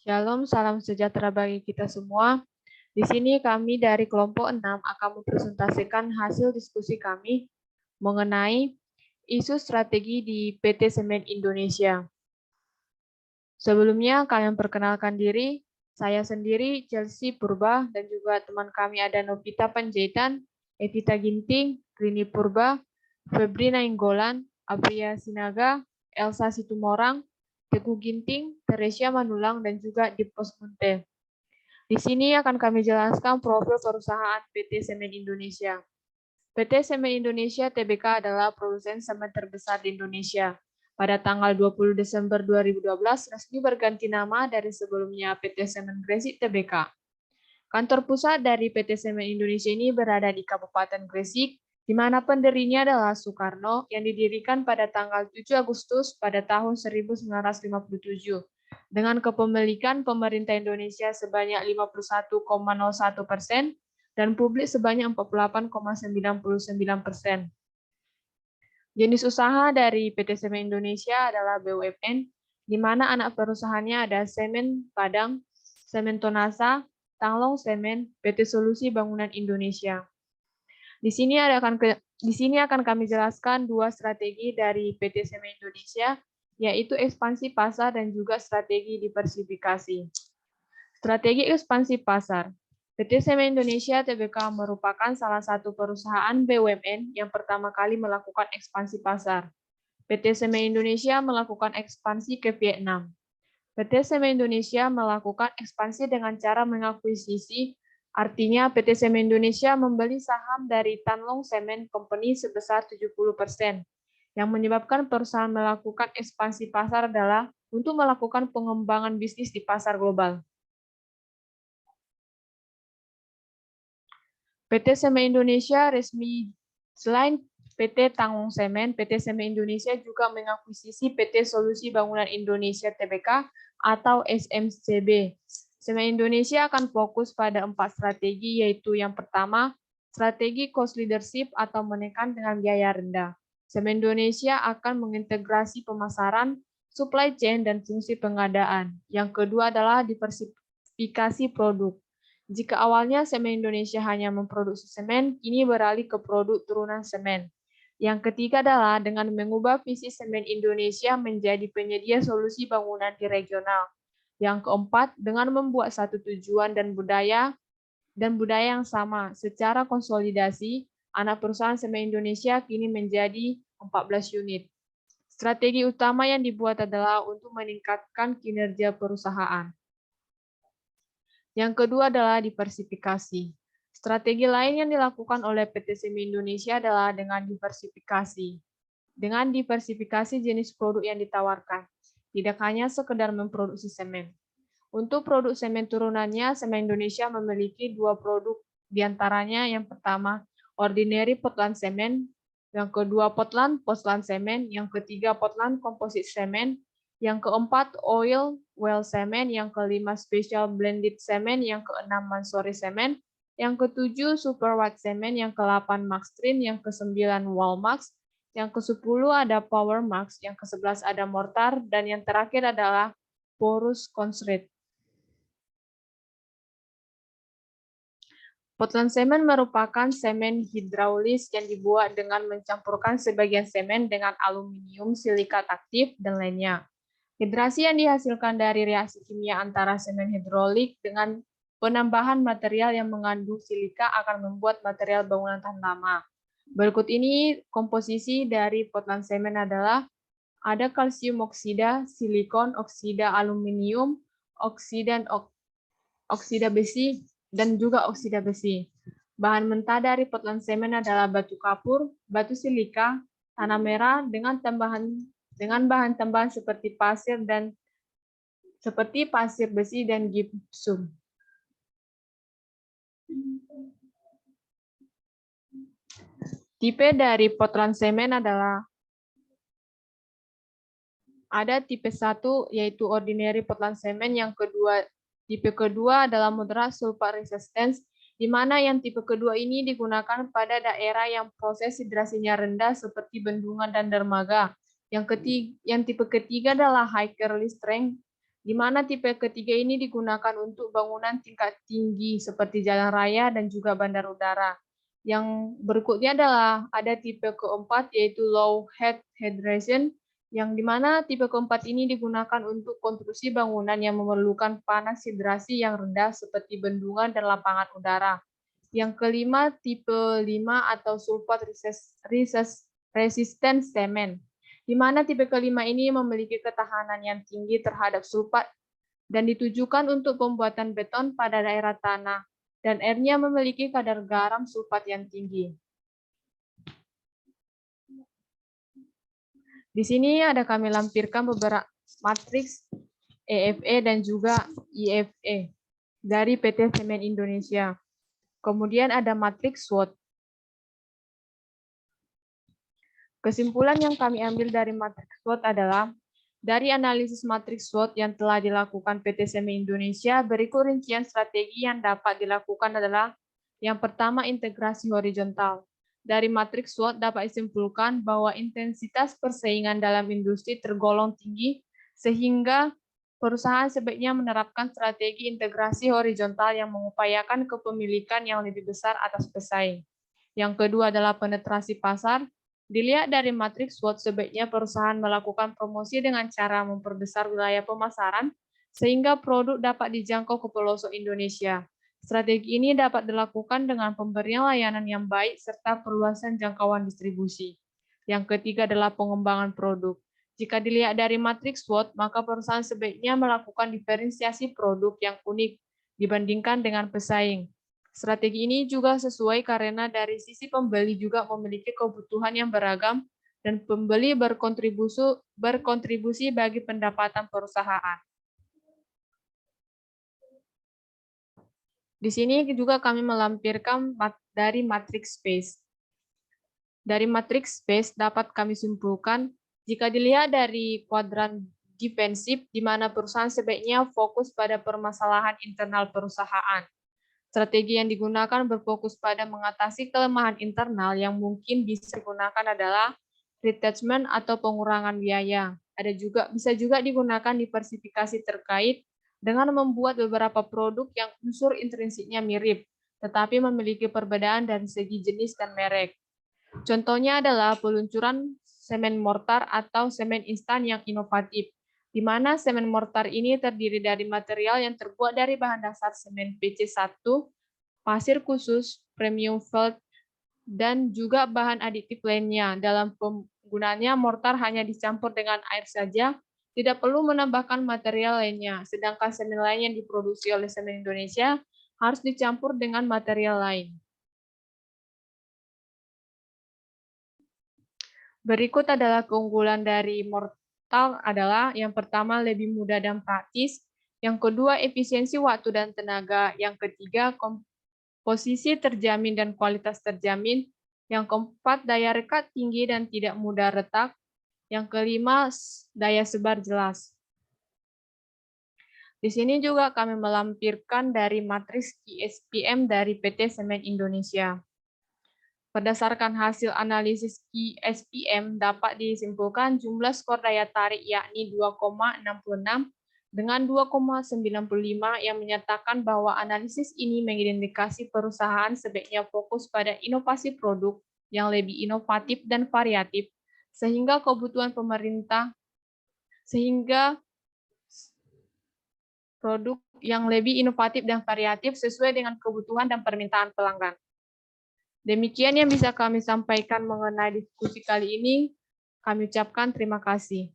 Shalom, salam sejahtera bagi kita semua. Di sini kami dari kelompok 6 akan mempresentasikan hasil diskusi kami mengenai isu strategi di PT Semen Indonesia. Sebelumnya kalian perkenalkan diri, saya sendiri Chelsea Purba dan juga teman kami ada Novita Panjaitan, Evita Ginting, Rini Purba, Febri Nainggolan, Apria Sinaga, Elsa Situmorang, Teguh Ginting, Teresia Manulang, dan juga Dipos Munte. Di sini akan kami jelaskan profil perusahaan PT Semen Indonesia. PT Semen Indonesia Tbk adalah produsen semen terbesar di Indonesia. Pada tanggal 20 Desember 2012, resmi berganti nama dari sebelumnya PT Semen Gresik Tbk. Kantor pusat dari PT Semen Indonesia ini berada di Kabupaten Gresik, di mana pendirinya adalah Soekarno yang didirikan pada tanggal 7 Agustus pada tahun 1957 dengan kepemilikan pemerintah Indonesia sebanyak 51,01% dan publik sebanyak 48,99%. Jenis usaha dari PT Semen Indonesia adalah BUMN, di mana anak perusahaannya ada Semen Padang, Semen Tonasa, Tanglong Semen, PT Solusi Bangunan Indonesia. Di sini akan kami jelaskan dua strategi dari PT Semen Indonesia, yaitu ekspansi pasar dan juga strategi diversifikasi. Strategi ekspansi pasar. PT Semen Indonesia Tbk merupakan salah satu perusahaan BUMN yang pertama kali melakukan ekspansi pasar. PT Semen Indonesia melakukan ekspansi ke Vietnam. PT Semen Indonesia melakukan ekspansi dengan cara mengakuisisi, artinya PT Semen Indonesia membeli saham dari Tanlong Semen Company sebesar 70%. Yang menyebabkan perusahaan melakukan ekspansi pasar adalah untuk melakukan pengembangan bisnis di pasar global. PT Semen Indonesia resmi selain PT Tanglong Semen, PT Semen Indonesia juga mengakuisisi PT Solusi Bangunan Indonesia Tbk atau SMCB. Semen Indonesia akan fokus pada 4 strategi, yaitu yang pertama, strategi cost leadership atau menekan dengan biaya rendah. Semen Indonesia akan mengintegrasi pemasaran, supply chain, dan fungsi pengadaan. Yang kedua adalah diversifikasi produk. Jika awalnya Semen Indonesia hanya memproduksi semen, kini beralih ke produk turunan semen. Yang ketiga adalah dengan mengubah visi Semen Indonesia menjadi penyedia solusi bangunan di regional. Yang keempat, dengan membuat satu tujuan dan budaya yang sama. Secara konsolidasi, anak perusahaan Semen Indonesia kini menjadi 14 unit. Strategi utama yang dibuat adalah untuk meningkatkan kinerja perusahaan. Yang kedua adalah diversifikasi. Strategi lain yang dilakukan oleh PT Semen Indonesia adalah dengan diversifikasi. Dengan diversifikasi jenis produk yang ditawarkan, tidak hanya sekedar memproduksi semen. Untuk produk semen turunannya, Semen Indonesia memiliki 2 produk, diantaranya yang pertama, Ordinary Portland Semen, yang kedua Portland Semen, yang ketiga Portland Composite Semen, yang keempat Oil Well Semen, yang kelima Special Blended Semen, yang keenam Mansory Semen, yang ketujuh Super White Semen, yang ke-8 Maxtrin, yang ke-9 Walmax, yang ke-10 ada Power Max, yang ke-11 ada Mortar, dan yang terakhir adalah Porous Concrete. Portland Semen merupakan semen hidraulis yang dibuat dengan mencampurkan sebagian semen dengan aluminium, silikat aktif, dan lainnya. Hidrasi yang dihasilkan dari reaksi kimia antara semen hidrolik dengan penambahan material yang mengandung silika akan membuat material bangunan tahan lama. Berikut ini komposisi dari Portland Semen adalah ada kalsium oksida, silikon, oksida aluminium, oksida besi, dan juga oksida besi. Bahan mentah dari Portland Semen adalah batu kapur, batu silika, tanah merah dengan bahan tambahan seperti pasir besi dan gipsum. Tipe dari Portland Semen adalah ada tipe 1 yaitu Ordinary Portland Semen, yang kedua tipe kedua adalah Moderate Sulfur Resistance, di mana yang tipe kedua ini digunakan pada daerah yang proses hidrasinya rendah seperti bendungan dan dermaga. Yang tipe ketiga adalah High Curly Strength, di mana tipe ketiga ini digunakan untuk bangunan tingkat tinggi seperti jalan raya dan juga bandar udara. Yang berikutnya adalah ada tipe keempat yaitu low head hydration, yang di mana tipe keempat ini digunakan untuk konstruksi bangunan yang memerlukan panas hidrasi yang rendah seperti bendungan dan lapangan udara. Yang kelima, tipe 5 atau sulfat resistant cement, di mana tipe kelima ini memiliki ketahanan yang tinggi terhadap sulfat dan ditujukan untuk pembuatan beton pada daerah tanah, dan airnya memiliki kadar garam sulfat yang tinggi. Di sini ada kami lampirkan beberapa matriks EFE dan juga IFE dari PT Semen Indonesia. Kemudian ada matriks SWOT. Kesimpulan yang kami ambil dari matriks SWOT adalah, dari analisis matriks SWOT yang telah dilakukan PT Semen Indonesia, berikut rincian strategi yang dapat dilakukan adalah, yang pertama, integrasi horizontal. Dari matriks SWOT dapat disimpulkan bahwa intensitas persaingan dalam industri tergolong tinggi, sehingga perusahaan sebaiknya menerapkan strategi integrasi horizontal yang mengupayakan kepemilikan yang lebih besar atas pesaing. Yang kedua adalah penetrasi pasar. Dilihat dari matriks SWOT, sebaiknya perusahaan melakukan promosi dengan cara memperbesar wilayah pemasaran sehingga produk dapat dijangkau ke pelosok Indonesia. Strategi ini dapat dilakukan dengan pemberian layanan yang baik serta perluasan jangkauan distribusi. Yang ketiga adalah pengembangan produk. Jika dilihat dari matriks SWOT, maka perusahaan sebaiknya melakukan diferensiasi produk yang unik dibandingkan dengan pesaing. Strategi ini juga sesuai karena dari sisi pembeli juga memiliki kebutuhan yang beragam dan pembeli berkontribusi bagi pendapatan perusahaan. Di sini juga kami melampirkan dari matriks space. Dari matriks space dapat kami simpulkan, jika dilihat dari kuadran defensif, di mana perusahaan sebaiknya fokus pada permasalahan internal perusahaan. Strategi yang digunakan berfokus pada mengatasi kelemahan internal yang mungkin bisa digunakan adalah retrenchment atau pengurangan biaya. Bisa juga digunakan diversifikasi terkait dengan membuat beberapa produk yang unsur intrinsiknya mirip, tetapi memiliki perbedaan dari segi jenis dan merek. Contohnya adalah peluncuran semen mortar atau semen instan yang inovatif, di mana semen mortar ini terdiri dari material yang terbuat dari bahan dasar semen PC1, pasir khusus, premium felt, dan juga bahan aditif lainnya. Dalam penggunaannya, mortar hanya dicampur dengan air saja, tidak perlu menambahkan material lainnya, sedangkan semen lain yang diproduksi oleh Semen Indonesia harus dicampur dengan material lain. Berikut adalah keunggulan dari mortar adalah, yang pertama, lebih mudah dan praktis, yang kedua, efisiensi waktu dan tenaga, yang ketiga, posisi terjamin dan kualitas terjamin, yang keempat, daya rekat tinggi dan tidak mudah retak, yang kelima, daya sebar jelas. Di sini juga kami melampirkan dari matriks QSPM dari PT Semen Indonesia. Berdasarkan hasil analisis QSPM, dapat disimpulkan jumlah skor daya tarik yakni 2,66 dengan 2,95 yang menyatakan bahwa analisis ini mengindikasi perusahaan sebaiknya fokus pada inovasi produk yang lebih inovatif dan variatif, sehingga produk yang lebih inovatif dan variatif sesuai dengan kebutuhan dan permintaan pelanggan. Demikian yang bisa kami sampaikan mengenai diskusi kali ini. Kami ucapkan terima kasih.